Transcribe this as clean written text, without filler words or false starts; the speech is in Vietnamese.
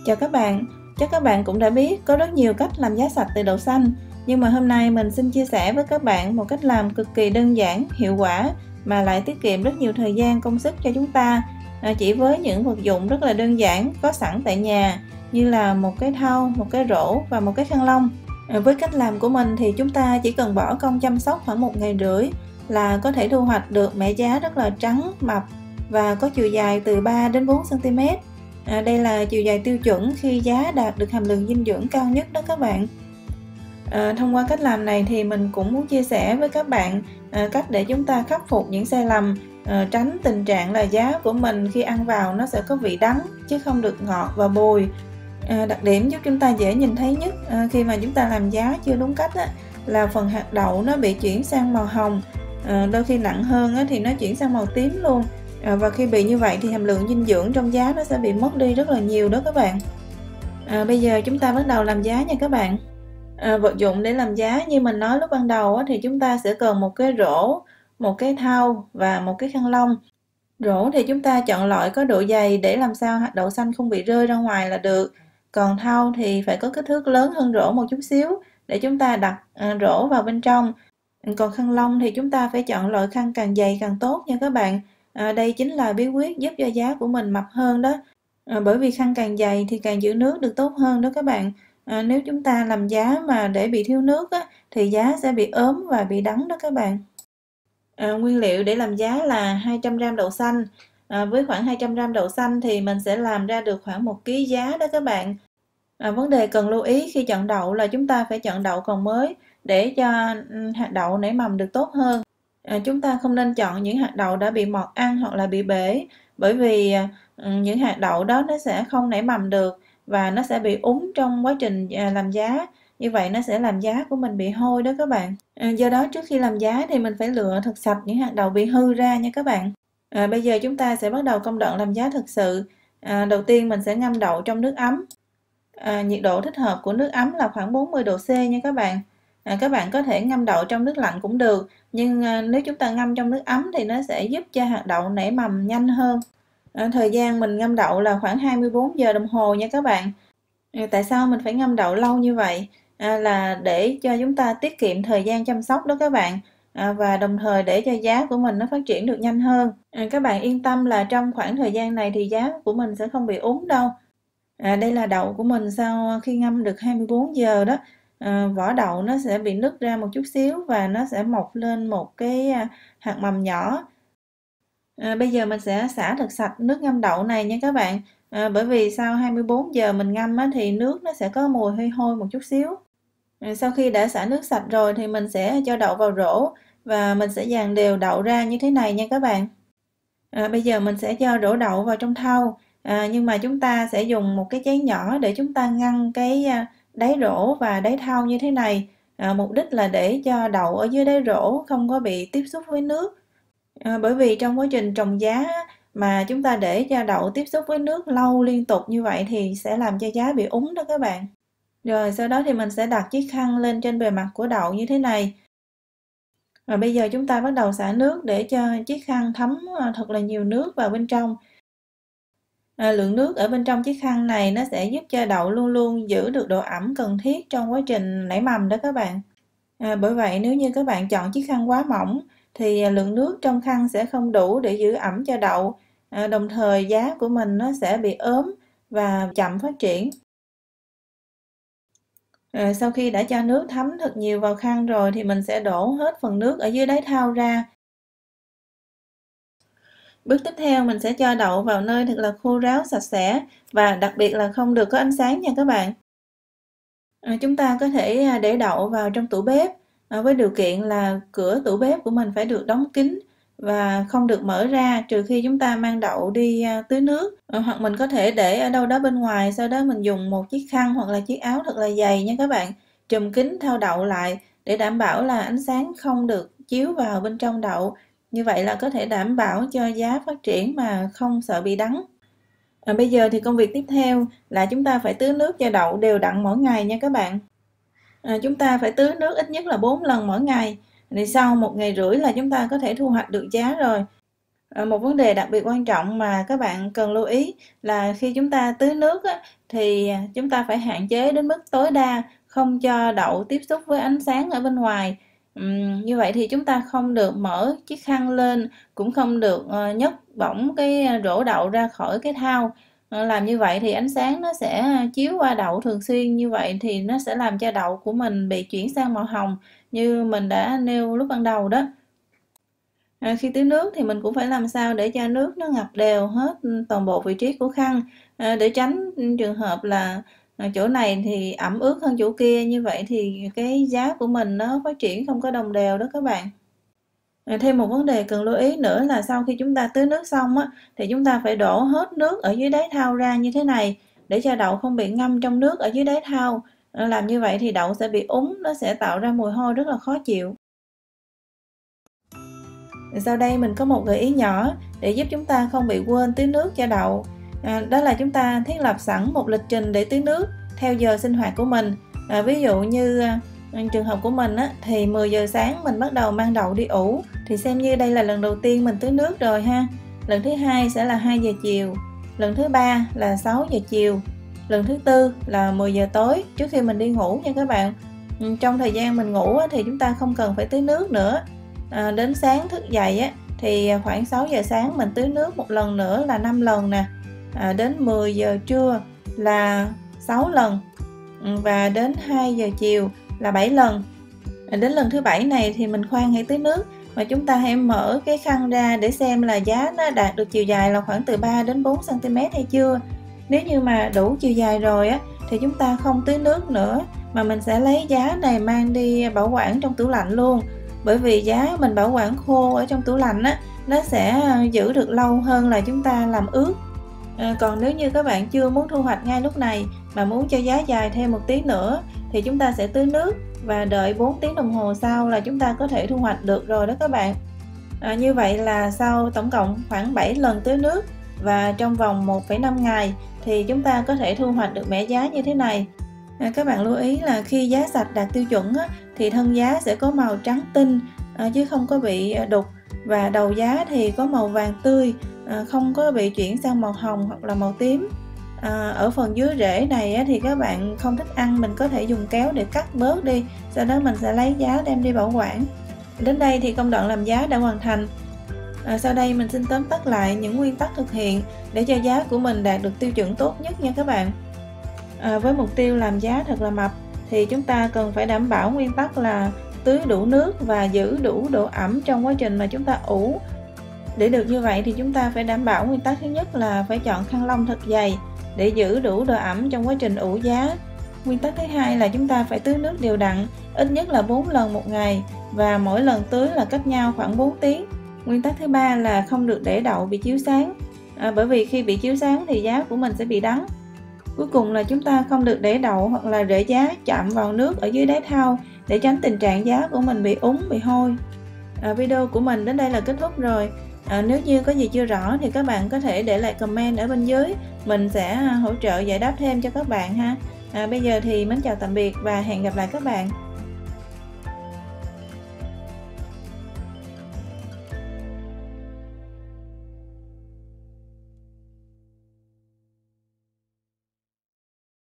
Chào các bạn, chắc các bạn cũng đã biết có rất nhiều cách làm giá sạch từ đậu xanh. Nhưng mà hôm nay mình xin chia sẻ với các bạn một cách làm cực kỳ đơn giản, hiệu quả mà lại tiết kiệm rất nhiều thời gian công sức cho chúng ta, chỉ với những vật dụng rất là đơn giản có sẵn tại nhà như là một cái thau, một cái rổ và một cái khăn lông. Với cách làm của mình thì chúng ta chỉ cần bỏ công chăm sóc khoảng 1 ngày rưỡi là có thể thu hoạch được mẻ giá rất là trắng, mập và có chiều dài từ 3 đến 4 cm. Đây là chiều dài tiêu chuẩn khi giá đạt được hàm lượng dinh dưỡng cao nhất đó các bạn. Thông qua cách làm này thì mình cũng muốn chia sẻ với các bạn cách để chúng ta khắc phục những sai lầm, tránh tình trạng là giá của mình khi ăn vào nó sẽ có vị đắng chứ không được ngọt và bùi. Đặc điểm giúp chúng ta dễ nhìn thấy nhất khi mà chúng ta làm giá chưa đúng cách là phần hạt đậu nó bị chuyển sang màu hồng, đôi khi nặng hơn thì nó chuyển sang màu tím luôn. Và khi bị như vậy thì hàm lượng dinh dưỡng trong giá nó sẽ bị mất đi rất là nhiều đó các bạn. Bây giờ chúng ta bắt đầu làm giá nha các bạn. Vật dụng để làm giá như mình nói lúc ban đầu thì chúng ta sẽ cần một cái rổ, một cái thau và một cái khăn lông. Rổ thì chúng ta chọn loại có độ dày để làm sao hạt đậu xanh không bị rơi ra ngoài là được. Còn thau thì phải có kích thước lớn hơn rổ một chút xíu để chúng ta đặt rổ vào bên trong. Còn khăn lông thì chúng ta phải chọn loại khăn càng dày càng tốt nha các bạn. Đây chính là bí quyết giúp cho giá của mình mập hơn đó. Bởi vì khăn càng dày thì càng giữ nước được tốt hơn đó các bạn. Nếu chúng ta làm giá mà để bị thiếu nước thì giá sẽ bị ốm và bị đắng đó các bạn. Nguyên liệu để làm giá là 200g đậu xanh. Với khoảng 200g đậu xanh thì mình sẽ làm ra được khoảng 1 kg giá đó các bạn. Vấn đề cần lưu ý khi chọn đậu là chúng ta phải chọn đậu còn mới để cho hạt đậu nảy mầm được tốt hơn. Chúng ta không nên chọn những hạt đậu đã bị mọt ăn hoặc là bị bể, bởi vì những hạt đậu đó nó sẽ không nảy mầm được và nó sẽ bị úng trong quá trình làm giá. Như vậy nó sẽ làm giá của mình bị hôi đó các bạn. Do đó trước khi làm giá thì mình phải lựa thật sạch những hạt đậu bị hư ra nha các bạn. Bây giờ chúng ta sẽ bắt đầu công đoạn làm giá thực sự. Đầu tiên mình sẽ ngâm đậu trong nước ấm. Nhiệt độ thích hợp của nước ấm là khoảng 40 độ C nha các bạn. Các bạn có thể ngâm đậu trong nước lạnh cũng được, nhưng nếu chúng ta ngâm trong nước ấm thì nó sẽ giúp cho hạt đậu nảy mầm nhanh hơn. Thời gian mình ngâm đậu là khoảng 24 giờ đồng hồ nha các bạn. Tại sao mình phải ngâm đậu lâu như vậy? Là để cho chúng ta tiết kiệm thời gian chăm sóc đó các bạn. Và đồng thời để cho giá của mình nó phát triển được nhanh hơn. Các bạn yên tâm là trong khoảng thời gian này thì giá của mình sẽ không bị úng đâu. Đây là đậu của mình sau khi ngâm được 24 giờ đó. Vỏ đậu nó sẽ bị nứt ra một chút xíu và nó sẽ mọc lên một cái hạt mầm nhỏ. Bây giờ mình sẽ xả thật sạch nước ngâm đậu này nha các bạn. Bởi vì sau 24 giờ mình ngâm thì nước nó sẽ có mùi hơi hôi một chút xíu. Sau khi đã xả nước sạch rồi thì mình sẽ cho đậu vào rổ và mình sẽ dàn đều đậu ra như thế này nha các bạn. Bây giờ mình sẽ cho rổ đậu vào trong thau. Nhưng mà chúng ta sẽ dùng một cái chén nhỏ để chúng ta ngăn cái đáy rổ và đáy thau như thế này. Mục đích là để cho đậu ở dưới đáy rổ không có bị tiếp xúc với nước. Bởi vì trong quá trình trồng giá mà chúng ta để cho đậu tiếp xúc với nước lâu liên tục như vậy thì sẽ làm cho giá bị úng đó các bạn. Rồi sau đó thì mình sẽ đặt chiếc khăn lên trên bề mặt của đậu như thế này. Và bây giờ chúng ta bắt đầu xả nước để cho chiếc khăn thấm thật là nhiều nước vào bên trong. Lượng nước ở bên trong chiếc khăn này nó sẽ giúp cho đậu luôn luôn giữ được độ ẩm cần thiết trong quá trình nảy mầm đó các bạn. Bởi vậy nếu như các bạn chọn chiếc khăn quá mỏng thì lượng nước trong khăn sẽ không đủ để giữ ẩm cho đậu. Đồng thời giá của mình nó sẽ bị ốm và chậm phát triển. Sau khi đã cho nước thấm thật nhiều vào khăn rồi thì mình sẽ đổ hết phần nước ở dưới đáy thau ra. Bước tiếp theo mình sẽ cho đậu vào nơi thật là khô ráo sạch sẽ và đặc biệt là không được có ánh sáng nha các bạn. Chúng ta có thể để đậu vào trong tủ bếp với điều kiện là cửa tủ bếp của mình phải được đóng kín và không được mở ra trừ khi chúng ta mang đậu đi tưới nước. Hoặc mình có thể để ở đâu đó bên ngoài, sau đó mình dùng một chiếc khăn hoặc là chiếc áo thật là dày nha các bạn, trùm kín thau đậu lại để đảm bảo là ánh sáng không được chiếu vào bên trong đậu. Như vậy là có thể đảm bảo cho giá phát triển mà không sợ bị đắng. Bây giờ thì công việc tiếp theo là chúng ta phải tưới nước cho đậu đều đặn mỗi ngày nha các bạn. Chúng ta phải tưới nước ít nhất là 4 lần mỗi ngày. Thì sau 1 ngày rưỡi là chúng ta có thể thu hoạch được giá rồi. Một vấn đề đặc biệt quan trọng mà các bạn cần lưu ý là khi chúng ta tưới nước á, thì chúng ta phải hạn chế đến mức tối đa không cho đậu tiếp xúc với ánh sáng ở bên ngoài. Như vậy thì chúng ta không được mở chiếc khăn lên, cũng không được nhấc bổng cái rổ đậu ra khỏi cái thau. Làm như vậy thì ánh sáng nó sẽ chiếu qua đậu thường xuyên, như vậy thì nó sẽ làm cho đậu của mình bị chuyển sang màu hồng như mình đã nêu lúc ban đầu đó. Khi tưới nước thì mình cũng phải làm sao để cho nước nó ngập đều hết toàn bộ vị trí của khăn, để tránh trường hợp là chỗ này thì ẩm ướt hơn chỗ kia, như vậy thì cái giá của mình nó phát triển không có đồng đều đó các bạn. Thêm một vấn đề cần lưu ý nữa là sau khi chúng ta tưới nước xong á, thì chúng ta phải đổ hết nước ở dưới đáy thau ra như thế này để cho đậu không bị ngâm trong nước ở dưới đáy thau. Làm như vậy thì đậu sẽ bị úng, nó sẽ tạo ra mùi hôi rất là khó chịu. Sau đây mình có một gợi ý nhỏ để giúp chúng ta không bị quên tưới nước cho đậu. Đó là chúng ta thiết lập sẵn một lịch trình để tưới nước theo giờ sinh hoạt của mình. Ví dụ như trường hợp của mình á, thì 10 giờ sáng mình bắt đầu mang đậu đi ủ, thì xem như đây là lần đầu tiên mình tưới nước rồi ha. Lần thứ hai sẽ là 2 giờ chiều, lần thứ ba là 6 giờ chiều, lần thứ tư là 10 giờ tối trước khi mình đi ngủ nha các bạn. Trong thời gian mình ngủ á, thì chúng ta không cần phải tưới nước nữa. Đến sáng thức dậy á, thì khoảng 6 giờ sáng mình tưới nước một lần nữa là 5 lần nè. Đến 10 giờ trưa là 6 lần, và đến 2 giờ chiều là 7 lần. Đến lần thứ 7 này thì mình khoan hãy tưới nước, và chúng ta hãy mở cái khăn ra để xem là giá nó đạt được chiều dài là khoảng từ 3 đến 4 cm hay chưa. Nếu như mà đủ chiều dài rồi á, thì chúng ta không tưới nước nữa, mà mình sẽ lấy giá này mang đi bảo quản trong tủ lạnh luôn. Bởi vì giá mình bảo quản khô ở trong tủ lạnh á, nó sẽ giữ được lâu hơn là chúng ta làm ướt. Còn nếu như các bạn chưa muốn thu hoạch ngay lúc này mà muốn cho giá dài thêm một tí nữa, thì chúng ta sẽ tưới nước và đợi 4 tiếng đồng hồ sau là chúng ta có thể thu hoạch được rồi đó các bạn. Như vậy là sau tổng cộng khoảng 7 lần tưới nước và trong vòng 1,5 ngày thì chúng ta có thể thu hoạch được mẻ giá như thế này. Các bạn lưu ý là khi giá sạch đạt tiêu chuẩn á, thì thân giá sẽ có màu trắng tinh chứ không có bị đục, và đầu giá thì có màu vàng tươi, không có bị chuyển sang màu hồng hoặc là màu tím. Ở phần dưới rễ này á, thì các bạn không thích ăn, mình có thể dùng kéo để cắt bớt đi, sau đó mình sẽ lấy giá đem đi bảo quản. Đến đây thì công đoạn làm giá đã hoàn thành. Sau đây mình xin tóm tắt lại những nguyên tắc thực hiện để cho giá của mình đạt được tiêu chuẩn tốt nhất nha các bạn. Với mục tiêu làm giá thật là mập thì chúng ta cần phải đảm bảo nguyên tắc là tưới đủ nước và giữ đủ độ ẩm trong quá trình mà chúng ta ủ. Để được như vậy thì chúng ta phải đảm bảo nguyên tắc thứ nhất là phải chọn khăn lông thật dày để giữ đủ độ ẩm trong quá trình ủ giá. Nguyên tắc thứ hai là chúng ta phải tưới nước đều đặn, ít nhất là 4 lần một ngày, và mỗi lần tưới là cách nhau khoảng 4 tiếng. Nguyên tắc thứ ba là không được để đậu bị chiếu sáng, bởi vì khi bị chiếu sáng thì giá của mình sẽ bị đắng. Cuối cùng là chúng ta không được để đậu hoặc là rễ giá chạm vào nước ở dưới đáy thau để tránh tình trạng giá của mình bị úng, bị hôi. Video của mình đến đây là kết thúc rồi. Nếu như có gì chưa rõ thì các bạn có thể để lại comment ở bên dưới, mình sẽ hỗ trợ giải đáp thêm cho các bạn ha. Bây giờ thì mến chào tạm biệt và hẹn gặp lại các bạn.